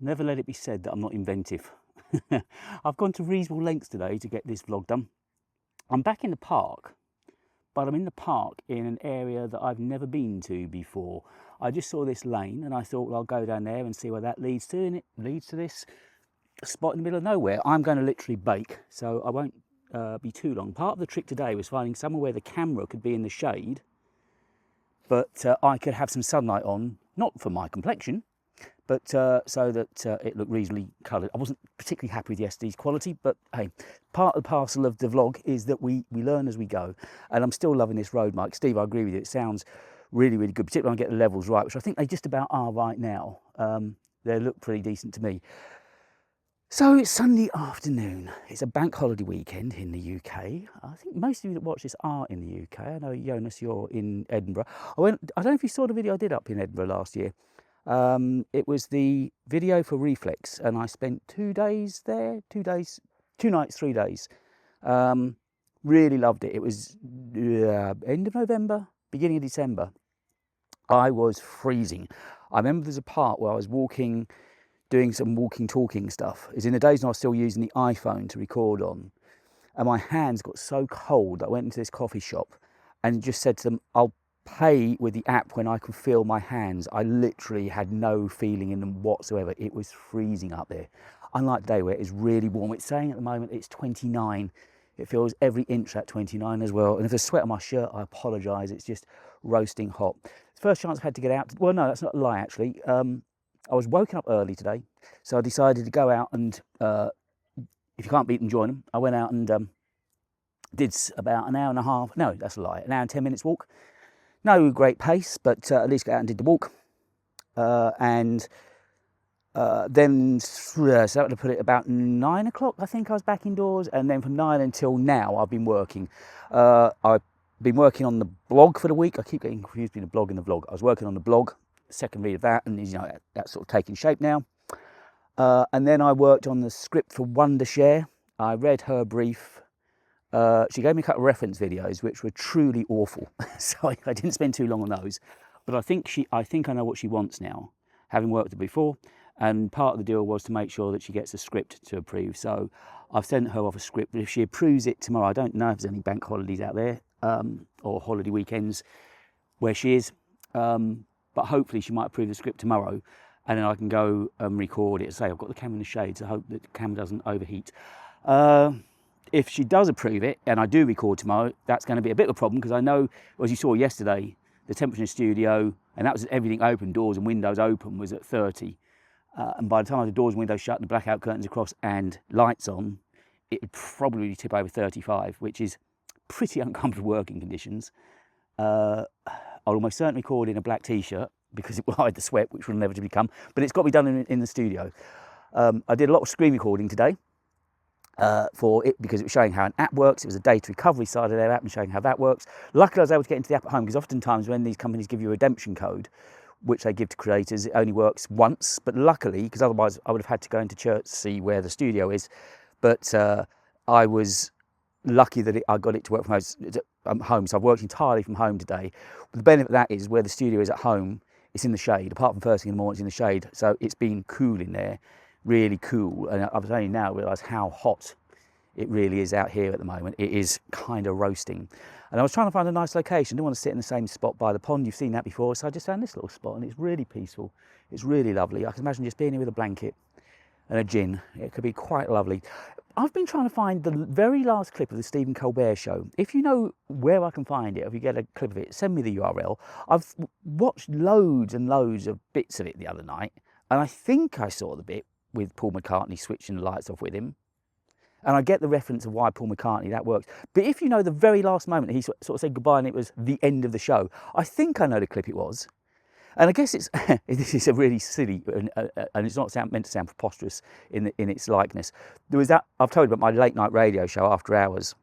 Never let it be said that I'm not inventive. I've gone to reasonable lengths today to get this vlog done. I'm back in the park, but I'm in the park in an area that I've never been to before. I just saw this lane and I thought, well, I'll go down there and see where that leads to, and it leads to this spot in the middle of nowhere. I'm going to literally bake, so I won't be too long. Part of the trick today was finding somewhere where the camera could be in the shade, but I could have some sunlight on, not for my complexion, but so that it looked reasonably coloured. I wasn't particularly happy with yesterday's quality, but hey, part and parcel of the vlog is that we learn as we go. And I'm still loving this road, Mike. Steve, I agree with you. It sounds really, really good, particularly when I get the levels right, which I think they just about are right now. They look pretty decent to me. So it's Sunday afternoon. It's a bank holiday weekend in the UK. I think most of you that watch this are in the UK. I know, Jonas, you're in Edinburgh. I don't know if you saw the video I did up in Edinburgh last year. It was the video for Reflex, and I spent 2 days there, 2 nights, 3 days. Really loved it. It was end of November, beginning of December. I was freezing. I remember there's a part where I was walking, doing some talking stuff. It's in the days when I was still using the iPhone to record on, and my hands got so cold that I went into this coffee shop and just said to them, I'll pay with the app when I can feel my hands. I literally had no feeling in them whatsoever. It was freezing up there. Unlike today where it is really warm. It's saying at the moment it's 29. It feels every inch at 29 as well. And if there's sweat on my shirt, I apologise. It's just roasting hot. It's the first chance I've had to get out. Well, no, that's not a lie actually. I was woken up early today, so I decided to go out and if you can't beat them, join them. I went out and did about an hour and a half. No, that's a lie. An hour and 10 minutes walk. No great pace, but at least got out and did the walk. Then, so that would have put it about 9 o'clock, I think I was back indoors. And then from 9 until now, I've been working. I've been working on the blog for the week. I keep getting confused between the blog and the vlog. I was working on the blog, second read of that, and that's sort of taking shape now. And then I worked on the script for Wondershare. I read her brief. She gave me a couple of reference videos which were truly awful, so I didn't spend too long on those. But I think I know what she wants now, having worked with her before. And part of the deal was to make sure that she gets a script to approve. So I've sent her off a script. But if she approves it tomorrow, I don't know if there's any bank holidays out there or holiday weekends where she is. But hopefully she might approve the script tomorrow, and then I can go and record it. Say I've got the camera in the shade, so I hope that the camera doesn't overheat. If she does approve it, and I do record tomorrow, that's going to be a bit of a problem, because I know, as you saw yesterday, the temperature in the studio, and that was everything open, doors and windows open, was at 30. And by the time I had the doors and windows shut and the blackout curtains across and lights on, it would probably tip over 35, which is pretty uncomfortable working conditions. I'll almost certainly record in a black t-shirt, because it will hide the sweat, which will inevitably come, but it's got to be done in the studio. I did a lot of screen recording today. For it, because it was showing how an app works. It was a data recovery side of their app and showing how that works. Luckily I was able to get into the app at home, because oftentimes when these companies give you a redemption code, which they give to creators, it only works once. But luckily, because otherwise I would have had to go into church to see where the studio is, but I was lucky that I got it to work from home. So I've worked entirely from home today. But the benefit of that is where the studio is at home, it's in the shade. Apart from first thing in the morning, it's in the shade. So it's been cool in there. Really cool, and I've only now realised how hot it really is out here at the moment. It is kind of roasting, and I was trying to find a nice location. I didn't want to sit in the same spot by the pond. You've seen that before, so I just found this little spot, and it's really peaceful. It's really lovely. I can imagine just being here with a blanket and a gin. It could be quite lovely. I've been trying to find the very last clip of the Stephen Colbert show. If you know where I can find it, if you get a clip of it, send me the URL. I've watched loads and loads of bits of it the other night, and I think I saw the bit with Paul McCartney switching the lights off with him. And I get the reference of why Paul McCartney, that works. But if you know the very last moment he sort of said goodbye and it was the end of the show, I think I know the clip it was. And I guess it's this is a really silly, and it's not meant to sound preposterous in its likeness. There was that, I've told you about my late night radio show, After Hours,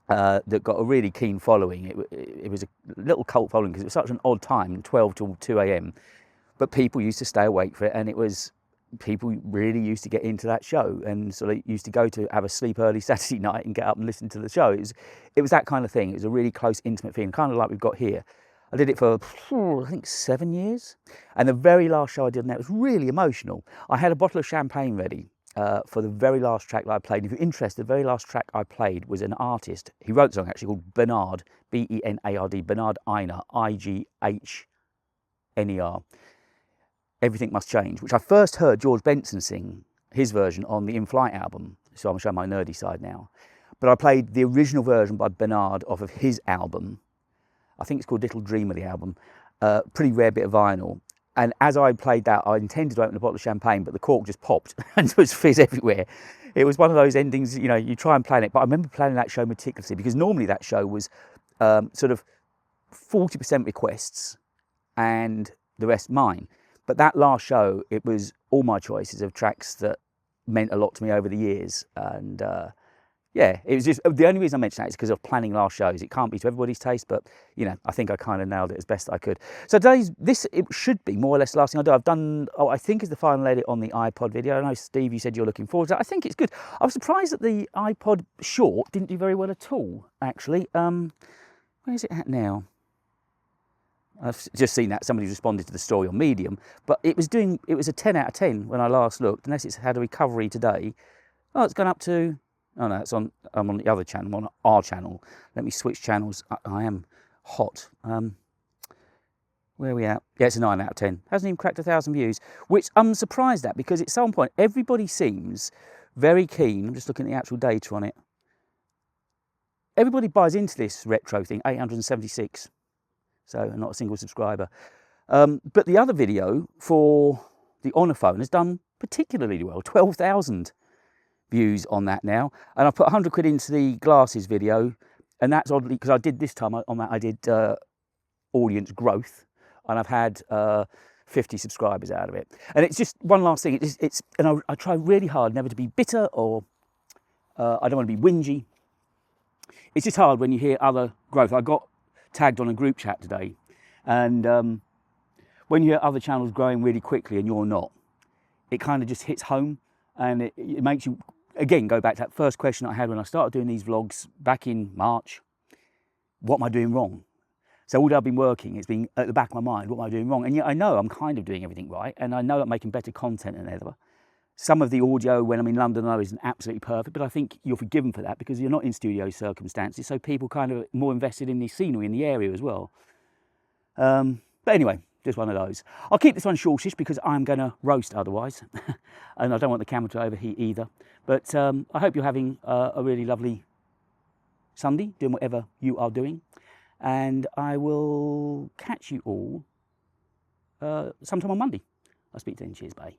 that got a really keen following. It was a little cult following because it was such an odd time, 12 till 2 a.m. But people used to stay awake for it, and it was... people really used to get into that show, and so they used to go to have a sleep early Saturday night and get up and listen to the show. It was that kind of thing. It was a really close, intimate feeling, kind of like we've got here. I did it for, I think, 7 years. And the very last show I did on that was really emotional. I had a bottle of champagne ready for the very last track that I played. If you're interested, the very last track I played was an artist. He wrote a song actually called Bernard, B-E-N-A-R-D, Bernard Einer, I-G-H-N-E-R. Everything Must Change, which I first heard George Benson sing his version on the In Flight album. So I'm showing my nerdy side now. But I played the original version by Bernard off of his album. I think it's called Little Dream of the album. Pretty rare bit of vinyl. And as I played that, I intended to open a bottle of champagne, but the cork just popped and there was fizz everywhere. It was one of those endings, you know, you try and plan it. But I remember planning that show meticulously because normally that show was sort of 40% requests and the rest mine. But that last show, it was all my choices of tracks that meant a lot to me over the years. And yeah, it was just, the only reason I mention that is because of planning last shows. It can't be to everybody's taste, but you know, I think I kind of nailed it as best I could. So it should be more or less the last thing I do. I've done, I think is the final edit on the iPod video. I know, Steve, you said you're looking forward to that. I think it's good. I was surprised that the iPod Short didn't do very well at all, actually. Where is it at now? I've just seen that somebody responded to the story on Medium, but it was a 10 out of 10 when I last looked, unless it's had a recovery today. Oh, it's gone up to, oh no, I'm on the other channel, I'm on our channel. Let me switch channels. I am hot. Where are we at? Yeah, it's a 9 out of 10. Hasn't even cracked 1,000 views, which I'm surprised at because at some point everybody seems very keen. I'm just looking at the actual data on it. Everybody buys into this retro thing, 876. So not a single subscriber. But the other video for the Honor phone has done particularly well, 12,000 views on that now. And I put 100 quid into the glasses video, and that's oddly, because I did this time on that, I did audience growth, and I've had 50 subscribers out of it. And it's just one last thing, and I try really hard never to be bitter or I don't want to be whingy. It's just hard when you hear other growth. I got tagged on a group chat today, and when you hear other channels growing really quickly and you're not, it kind of just hits home, and it makes you again go back to that first question I had when I started doing these vlogs back in March. What am I doing wrong? So all day I've been working, it's been at the back of my mind, what am I doing wrong? And yet I know I'm kind of doing everything right, and I know I'm making better content than ever. Some of the audio when I'm in London, I know, isn't absolutely perfect, but I think you're forgiven for that because you're not in studio circumstances, so people kind of more invested in the scenery in the area as well. But anyway, just one of those. I'll keep this one shortish because I'm going to roast otherwise, and I don't want the camera to overheat either. But I hope you're having a really lovely Sunday, doing whatever you are doing, and I will catch you all sometime on Monday. I'll speak to you then. Cheers, bye.